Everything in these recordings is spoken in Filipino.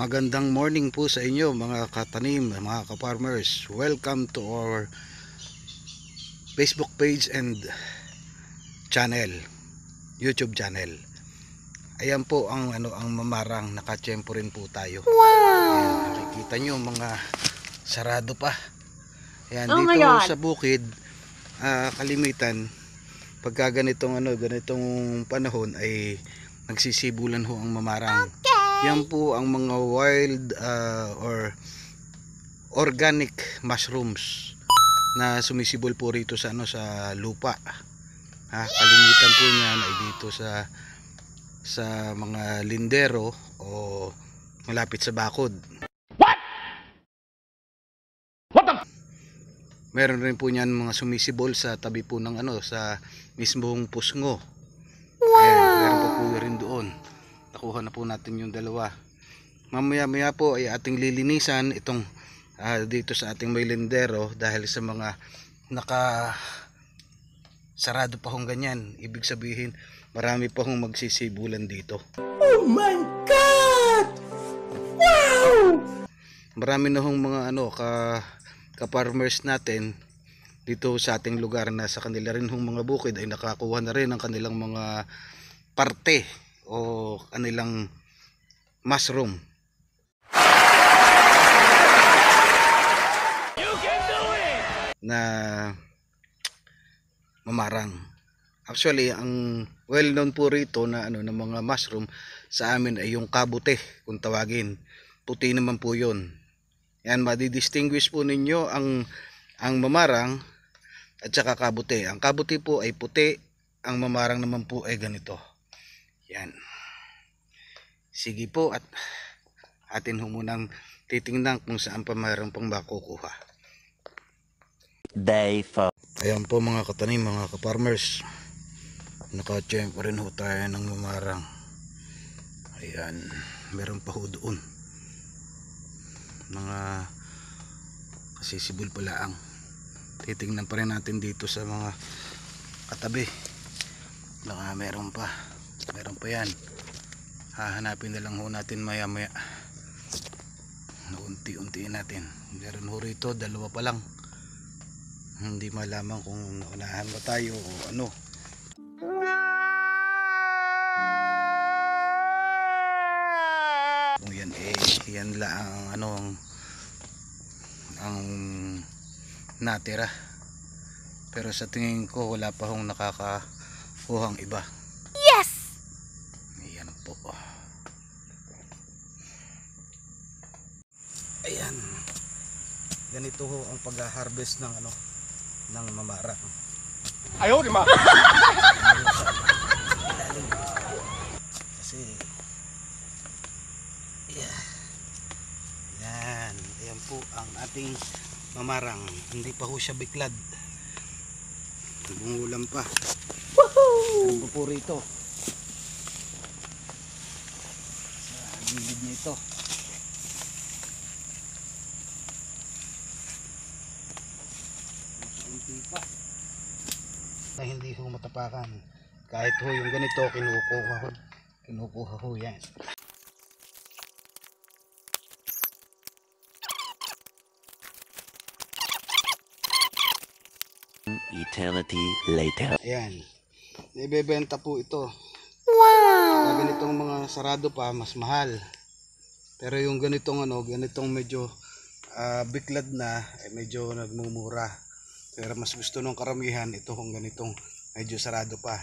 Magandang morning po sa inyo mga katanim, mga ka-farmers. Welcome to our Facebook page and channel, YouTube channel. Ayan po ang mamarang, nakatsyempo rin po tayo. Wow! Ayan, nakikita nyo mga sarado pa. Ayan, dito sa bukid, kalimitan pagka ganitong panahon ay nagsisibulan ho ang mamarang. Yan po ang mga wild or organic mushrooms na sumisibol po rito sa sa lupa. Kalimitan po niyan ay dito sa mga lindero o malapit sa bakod. Meron rin po niyan mga sumisibol sa tabi po ng sa mismong pusngo. Ayan, meron po rin doon. Nakuha na po natin yung dalawa. Mamaya po ay ating lilinisan itong dito sa ating may lindero dahil sa mga sarado pa hong ganyan. Ibig sabihin marami pa hong magsisibulan dito. Oh my God! Wow! Marami na hong mga ka-farmers natin dito sa ating lugar na sa kanila rin hong mga bukid ay nakakuha na rin ang kanilang mga parte o kanilang mushroom. Na mamarang. Actually, ang well known po rito na ng mga mushroom sa amin ay yung kabute kung tawagin. Puti naman po 'yon. Yan, madi-distinguish po ninyo ang mamarang at saka kabute. Ang kabute po ay puti, ang mamarang naman po ay ganito. Yan. Sige po at atin munang titingnan kung saan pa mayroon pang makukuha. Day 4. Ayan po mga katanim, mga ka-farmers. Naka-champ rin ho tayo ng mamarang. Ayan, meron pa ho doon. Mga kasisibol pala ang titingnan pa rin natin dito sa mga katabi. Baka meron pa yan. Hahanapin na lang ho natin maya maya. Unti-untiin natin. Meron ho rito, dalawa pa lang. Hindi malaman kung naunahan ba tayo o ano. Kung yan yan lang ang natira. Pero sa tingin ko wala pa hong nakakakuhang iba. Yes! Ayan po. Ayan. Ganito ho ang pag-harvest ng ng mamarang. Ayaw di ma. Kasi yan. Ayan po ang ating mamarang. Hindi pa ho siya biklad. Bungulan pa. Woohoo! Ano po rito? Sa gilid nito. Na hindi ho matapakan. Kahit ho yung ganito kinukuha ho yan. Eternity later. Ayan. Ibebenta po ito. Wow! Ganitong mga sarado pa mas mahal. Pero yung ganitong medyo biklad na medyo nagmumura. Pero mas gusto nung karamihan ito kung ganitong medyo sarado pa.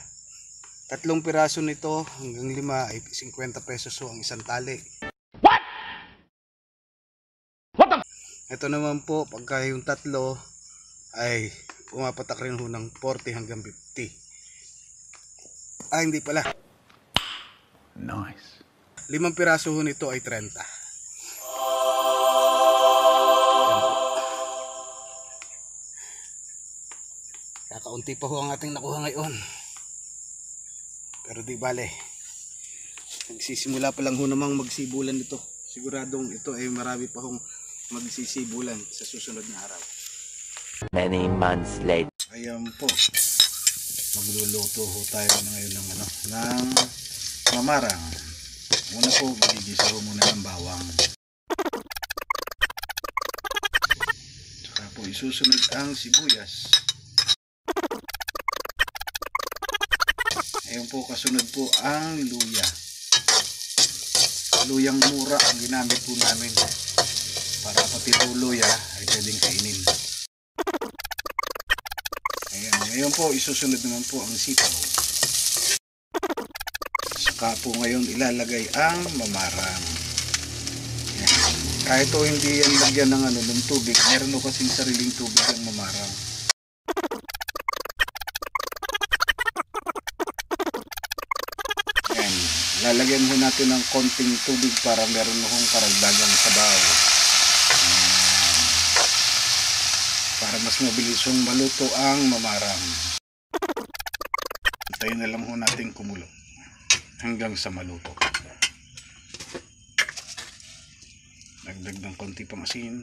3 piraso nito hanggang 5 ay 50 pesos ho ang isang tali. What? Ito naman po pagka yung 3 ay pumapatak rin ho ng 40 hanggang 50. Hindi pala. Nice. 5 piraso ho nito ay 30. Kakaunti pa ho ang ating nakuha ngayon. Pero di bale. Nagsisimula pa lang ho namang magsibulan ito. Siguradong ito ay marami pa hong magsisibulan sa susunod na araw. Many months later. Ayan po. Magluluto ho tayo ngayon ng mamarang. Una po, magigisa ko muna ng bawang. Saka po isusunod ang sibuyas. Ayun po, kasunod po ang luya. Luyang mura ang ginamit po namin para pati po luya ay pwedeng kainin. Ayan, ngayon po isusunod naman po ang sitaw. Saka po ngayon ilalagay ang mamarang. Ayan. Kahit po hindi yan lagyan ng tubig, meron po kasing sariling tubig ang mamarang. Ayan, lalagyan po natin ng konting tubig para meron hong karagdagang sabaw. Para mas mabilis hong maluto ang mamarang. Antayin na lang ho natin kumulo hanggang sa maluto. Dagdag ng konti pang asin.